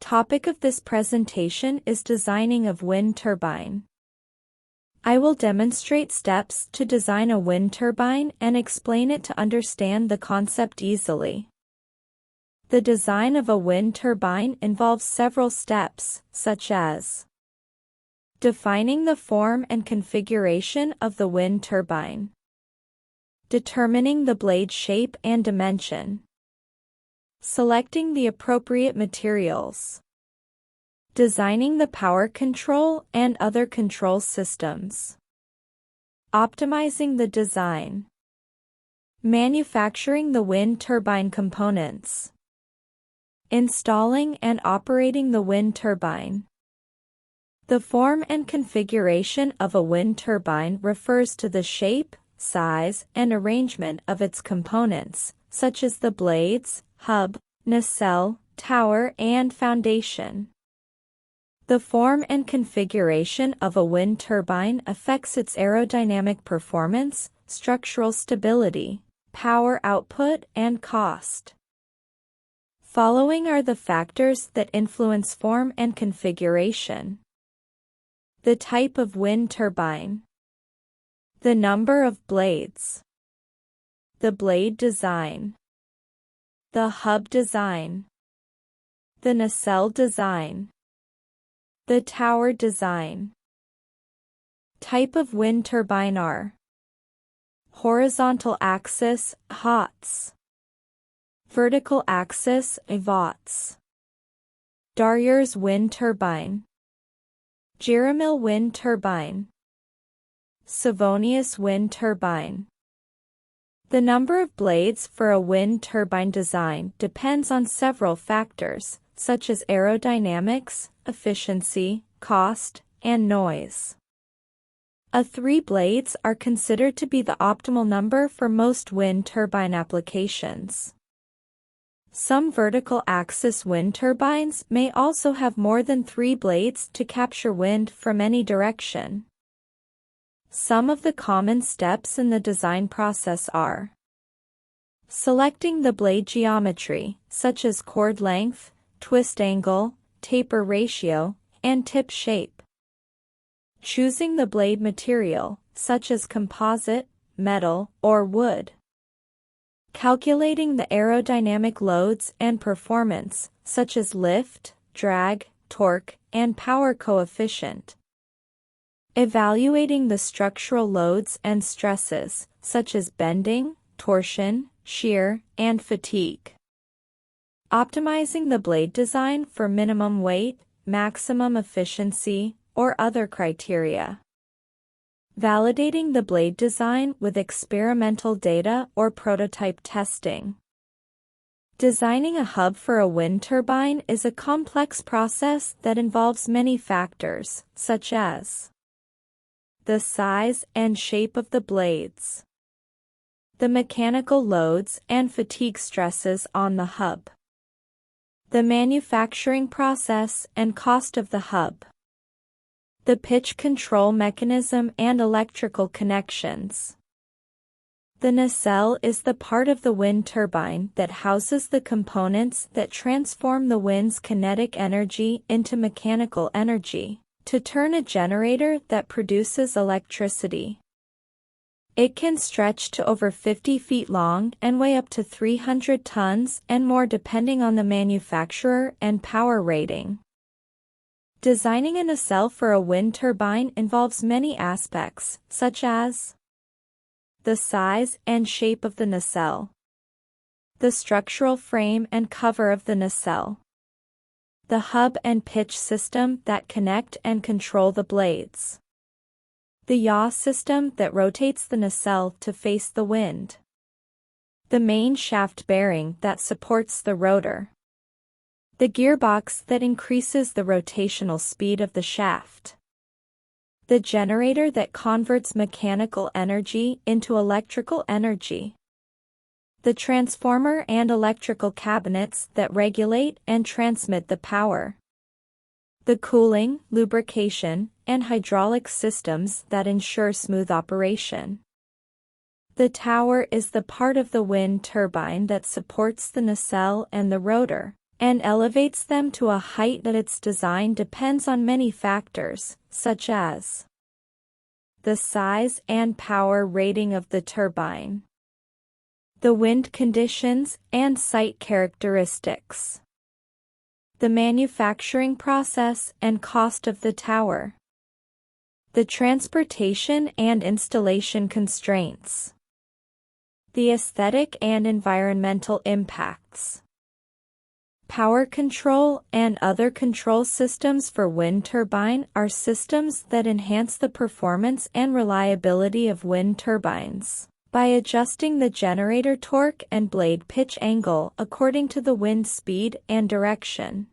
Topic of this presentation is designing of wind turbine. I will demonstrate steps to design a wind turbine and explain it to understand the concept easily. The design of a wind turbine involves several steps, such as defining the form and configuration of the wind turbine, determining the blade shape and dimension, selecting the appropriate materials, designing the power control and other control systems, optimizing the design, manufacturing the wind turbine components, installing and operating the wind turbine. The form and configuration of a wind turbine refers to the shape, size, and arrangement of its components, such as the blades, hub, nacelle, tower, and foundation. The form and configuration of a wind turbine affects its aerodynamic performance, structural stability, power output, and cost. Following are the factors that influence form and configuration. The type of wind turbine, the number of blades, the blade design, the hub design, the nacelle design, the tower design. Type of wind turbine are horizontal axis, HOTS, vertical axis, VOTS, Darier's wind turbine, Jeremill wind turbine, Savonius wind turbine. The number of blades for a wind turbine design depends on several factors, such as aerodynamics, efficiency, cost, and noise. 3 blades are considered to be the optimal number for most wind turbine applications. Some vertical axis wind turbines may also have more than 3 blades to capture wind from any direction. Some of the common steps in the design process are selecting the blade geometry, such as chord length, twist angle, taper ratio, and tip shape. Choosing the blade material, such as composite, metal, or wood. Calculating the aerodynamic loads and performance, such as lift, drag, torque, and power coefficient. Evaluating the structural loads and stresses, such as bending, torsion, shear, and fatigue. Optimizing the blade design for minimum weight, maximum efficiency, or other criteria. Validating the blade design with experimental data or prototype testing. Designing a hub for a wind turbine is a complex process that involves many factors, such as the size and shape of the blades, the mechanical loads and fatigue stresses on the hub, the manufacturing process and cost of the hub, the pitch control mechanism and electrical connections. The nacelle is the part of the wind turbine that houses the components that transform the wind's kinetic energy into mechanical energy, to turn a generator that produces electricity. It can stretch to over 50 feet long and weigh up to 300 tons and more depending on the manufacturer and power rating. Designing a nacelle for a wind turbine involves many aspects, such as the size and shape of the nacelle, the structural frame and cover of the nacelle, the hub and pitch system that connect and control the blades, the yaw system that rotates the nacelle to face the wind, the main shaft bearing that supports the rotor, the gearbox that increases the rotational speed of the shaft, the generator that converts mechanical energy into electrical energy, the transformer and electrical cabinets that regulate and transmit the power, the cooling, lubrication, and hydraulic systems that ensure smooth operation. The tower is the part of the wind turbine that supports the nacelle and the rotor, and elevates them to a height that its design depends on many factors, such as the size and power rating of the turbine, the wind conditions and site characteristics, the manufacturing process and cost of the tower, the transportation and installation constraints, the aesthetic and environmental impacts. Power control and other control systems for wind turbine are systems that enhance the performance and reliability of wind turbines by adjusting the generator torque and blade pitch angle according to the wind speed and direction.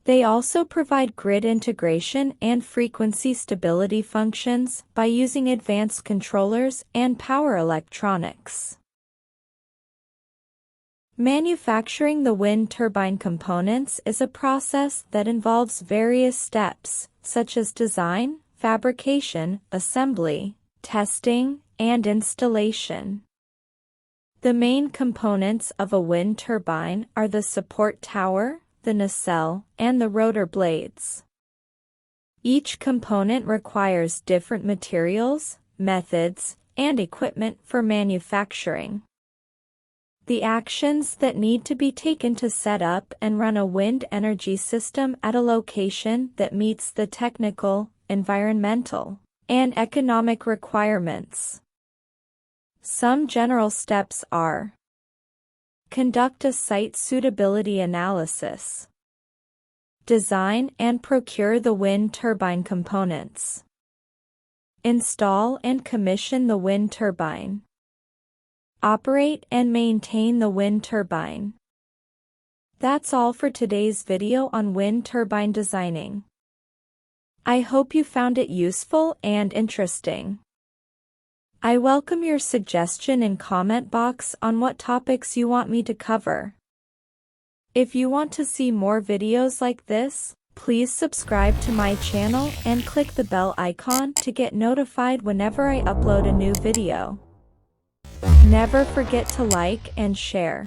They also provide grid integration and frequency stability functions by using advanced controllers and power electronics. Manufacturing the wind turbine components is a process that involves various steps, such as design, fabrication, assembly, testing, and installation. The main components of a wind turbine are the support tower, the nacelle, and the rotor blades. Each component requires different materials, methods, and equipment for manufacturing. The actions that need to be taken to set up and run a wind energy system at a location that meets the technical, environmental, and economic requirements. Some general steps are: conduct a site suitability analysis, design and procure the wind turbine components, install and commission the wind turbine, operate and maintain the wind turbine. That's all for today's video on wind turbine designing. I hope you found it useful and interesting. I welcome your suggestion in comment box on what topics you want me to cover. If you want to see more videos like this, please subscribe to my channel and click the bell icon to get notified whenever I upload a new video. Never forget to like and share.